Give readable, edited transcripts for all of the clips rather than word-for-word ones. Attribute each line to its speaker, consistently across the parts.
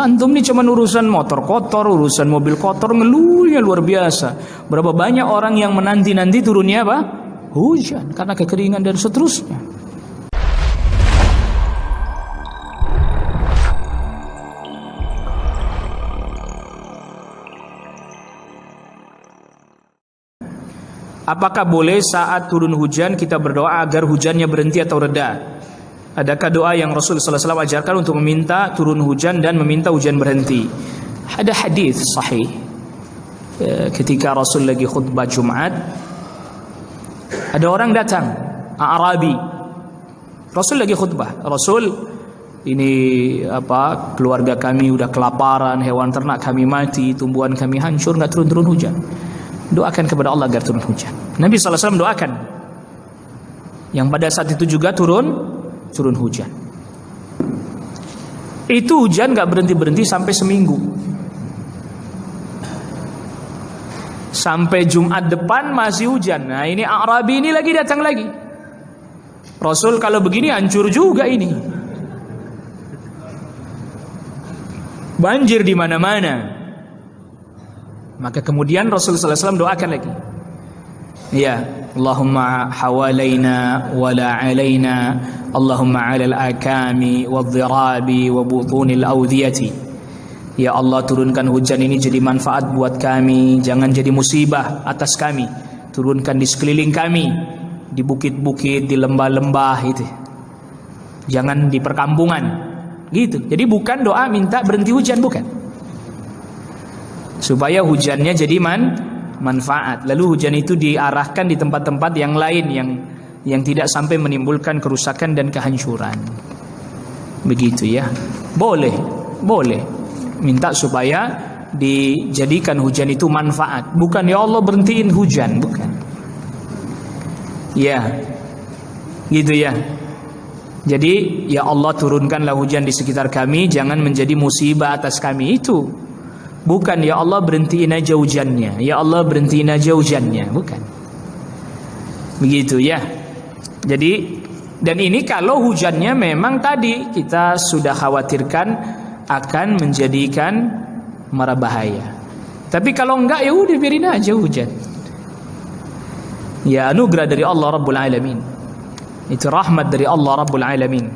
Speaker 1: antum nih cuma urusan motor kotor, urusan mobil kotor, ngeluhnya luar biasa. Berapa banyak orang yang menanti-nanti turunnya apa? Hujan karena kekeringan dan seterusnya. Apakah boleh saat turun hujan kita berdoa agar hujannya berhenti atau reda? Adakah doa yang Rasul sallallahu alaihi wasallam ajarkan untuk meminta turun hujan dan meminta hujan berhenti? Ada hadis sahih ketika Rasul lagi khutbah Jumat, ada orang datang, Arabi. Rasul lagi khutbah. Rasul, ini keluarga kami udah kelaparan, hewan ternak kami mati, tumbuhan kami hancur, nggak turun-turun hujan. Doakan kepada Allah agar turun hujan. Nabi sallallahu alaihi wasallam doakan. Yang pada saat itu juga turun hujan. Itu hujan gak berhenti-berhenti sampai seminggu. Sampai Jumat depan masih hujan. Nah ini Arabi ini lagi datang lagi. Rasul kalau begini hancur juga ini. Banjir di mana-mana. Maka kemudian Rasulullah SAW doakan lagi. Ya, Allahumma hawalaina wala alaina, Allahumma alal akami wadh-dhirabi wa butunil awdiyati. Ya Allah, turunkan hujan ini jadi manfaat buat kami, jangan jadi musibah atas kami. Turunkan di sekeliling kami, di bukit-bukit, di lembah-lembah itu. Jangan di perkampungan. Gitu. Jadi bukan doa minta berhenti hujan, bukan. Supaya hujannya jadi manfaat. Lalu hujan itu diarahkan di tempat-tempat yang lain yang tidak sampai menimbulkan kerusakan dan kehancuran. Begitu ya. Boleh minta supaya dijadikan hujan itu manfaat. Bukan ya Allah berhentiin hujan, bukan. Ya. Gitu ya. Jadi ya Allah turunkanlah hujan di sekitar kami, jangan menjadi musibah atas kami, itu. Bukan ya Allah berhentiin aja hujannya, ya Allah berhentiin aja hujannya, bukan. Begitu ya. Jadi, dan ini kalau hujannya memang tadi kita sudah khawatirkan akan menjadikan mara bahaya. Tapi kalau enggak ya udah biarin aja hujan. Ya anugerah dari Allah Rabbul Alamin. Itu rahmat dari Allah Rabbul Alamin.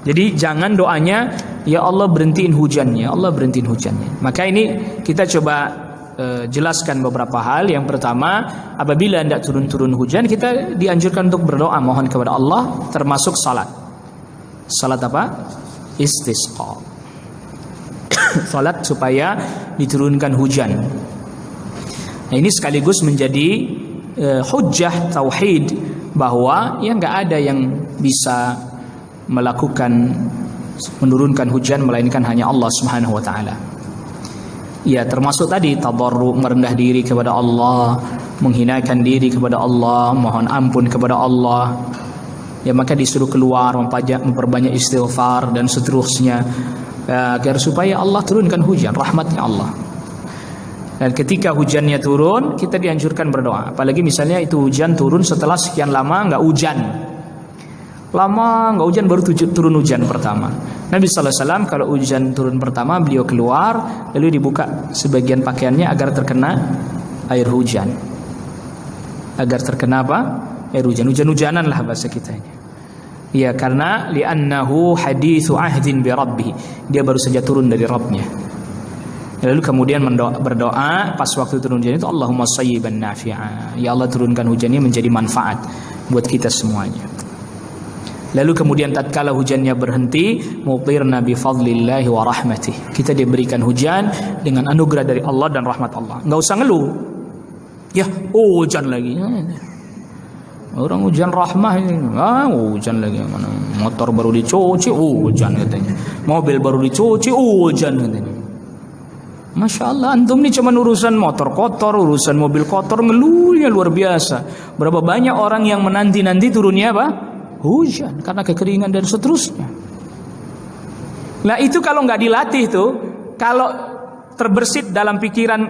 Speaker 1: Jadi jangan doanya ya Allah berhentiin hujannya, Allah berhentiin hujannya. Maka ini kita coba jelaskan beberapa hal. Yang pertama, apabila tidak turun-turun hujan, kita dianjurkan untuk berdoa mohon kepada Allah, termasuk salat. Salat apa? Istisqa. Salat supaya diturunkan hujan. Nah, ini sekaligus menjadi hujjah tauhid bahwa ya nggak ada yang bisa menurunkan hujan melainkan hanya Allah Subhanahu wa taala. Ya, termasuk tadi tadarru, merendah diri kepada Allah, menghinakan diri kepada Allah, mohon ampun kepada Allah. Ya, maka disuruh keluar, memperbanyak istighfar dan seterusnya, agar supaya Allah turunkan hujan, rahmatnya Allah. Dan ketika hujannya turun, kita dianjurkan berdoa. Apalagi misalnya itu hujan turun setelah sekian lama nggak hujan. Lama nggak hujan, baru turun hujan pertama. Nabi sallallahu alaihi wasallam kalau hujan turun pertama, beliau keluar lalu dibuka sebagian pakaiannya agar terkena air hujan. Agar terkena apa? Air hujan. Hujan-hujanan lah bahasa kita ini. Ya, karena li'annahu haditsu ahdin bi rabbih. Dia baru saja turun dari Rabbnya. Lalu kemudian berdoa pas waktu turun hujan itu, Allahumma sayyiban nafi'a. Ya Allah, turunkan hujannya menjadi manfaat buat kita semuanya. Lalu kemudian tatkala hujannya berhenti, mutirna bi fadlillahi wa rahmatih. Kita diberikan hujan dengan anugerah dari Allah dan rahmat Allah. Enggak usah ngeluh. Ya, hujan lagi. Orang hujan rahmah ini. Hujan lagi. Mana motor baru dicuci, hujan katanya. Mobil baru dicuci, hujan katanya. Masya Allah, antum ini cuma urusan motor kotor, urusan mobil kotor, ngeluhnya luar biasa. Berapa banyak orang yang menanti-nanti turunnya apa? Hujan karena kekeringan dan seterusnya. Nah itu kalau nggak dilatih tuh, kalau terbersit dalam pikiran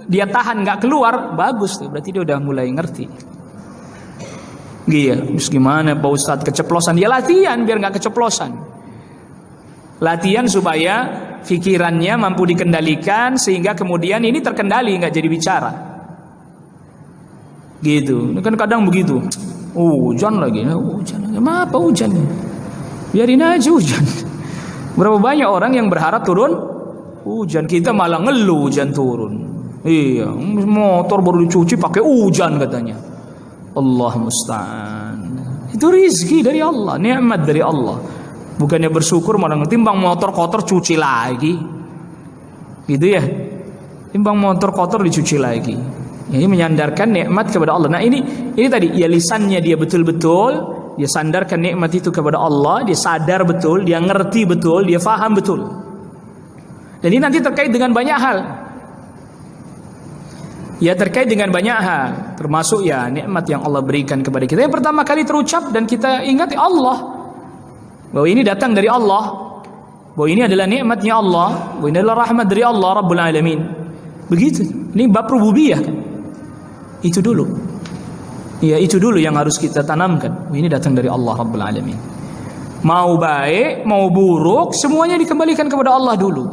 Speaker 1: dia tahan nggak keluar, bagus tuh, berarti dia udah mulai ngerti. Terus gimana Pak Ustadz keceplosan? Ya latihan biar nggak keceplosan. Latihan supaya pikirannya mampu dikendalikan sehingga kemudian ini terkendali, nggak jadi bicara. Gitu. Ini kan kadang begitu. Hujan lagi, hujan. Apa hujan? Biarin aja hujan. Berapa banyak orang yang berharap turun hujan, kita malah ngeluh hujan turun. Iya, motor baru dicuci pakai hujan katanya. Allah musta'an. Itu rizki dari Allah, nikmat dari Allah. Bukannya bersyukur malah ngetimbang motor kotor cuci lagi. Gitu ya. Timbang motor kotor dicuci lagi. Ini menyandarkan nikmat kepada Allah. Nah, ini tadi ya, lisannya dia betul-betul dia sandarkan nikmat itu kepada Allah, dia sadar betul, dia ngerti betul, dia faham betul. Dan ini nanti terkait dengan banyak hal. Ya, terkait dengan banyak hal, termasuk ya nikmat yang Allah berikan kepada kita. Yang pertama kali terucap dan kita ingat Allah, bahwa ini datang dari Allah, bahwa ini adalah nikmatnya Allah, bahwa ini adalah rahmat dari Allah Rabbul Alamin. Begitu. Ini bab rububiyah kan. Itu dulu. Ya, itu dulu yang harus kita tanamkan. Ini datang dari Allah Rabbul Alamin. Mau baik, mau buruk, semuanya dikembalikan kepada Allah dulu.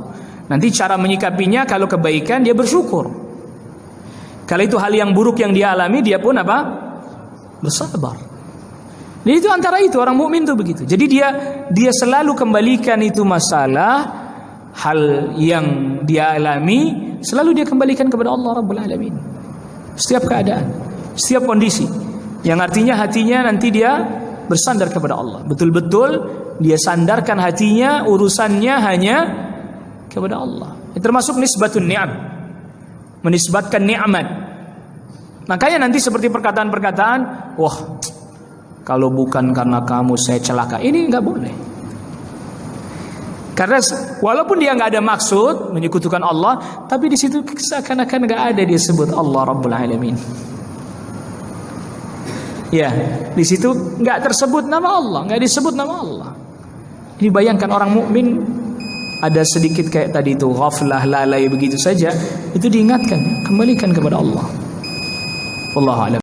Speaker 1: Nanti cara menyikapinya, kalau kebaikan dia bersyukur. Kalau itu hal yang buruk yang dia alami, dia pun apa? Bersabar. Dan itu antara itu orang mukmin tuh begitu. Jadi dia selalu kembalikan itu masalah, hal yang dia alami, selalu dia kembalikan kepada Allah Rabbul Alamin. Setiap keadaan, setiap kondisi, yang artinya hatinya nanti dia bersandar kepada Allah. Betul-betul dia sandarkan hatinya, urusannya hanya kepada Allah. Itu termasuk nisbatun ni'am, menisbatkan nikmat. Makanya nanti seperti perkataan-perkataan, wah, kalau bukan karena kamu saya celaka, ini nggak boleh. Karena walaupun dia nggak ada maksud menyekutukan Allah, tapi di situ seakan-akan nggak ada dia sebut Allah Rabbul Alamin. Ya, di situ nggak tersebut nama Allah, nggak disebut nama Allah. Ini bayangkan orang mukmin ada sedikit kayak tadi itu ghaflah, lalai begitu saja, itu diingatkan, kembalikan kepada Allah. Wallahu a'lam.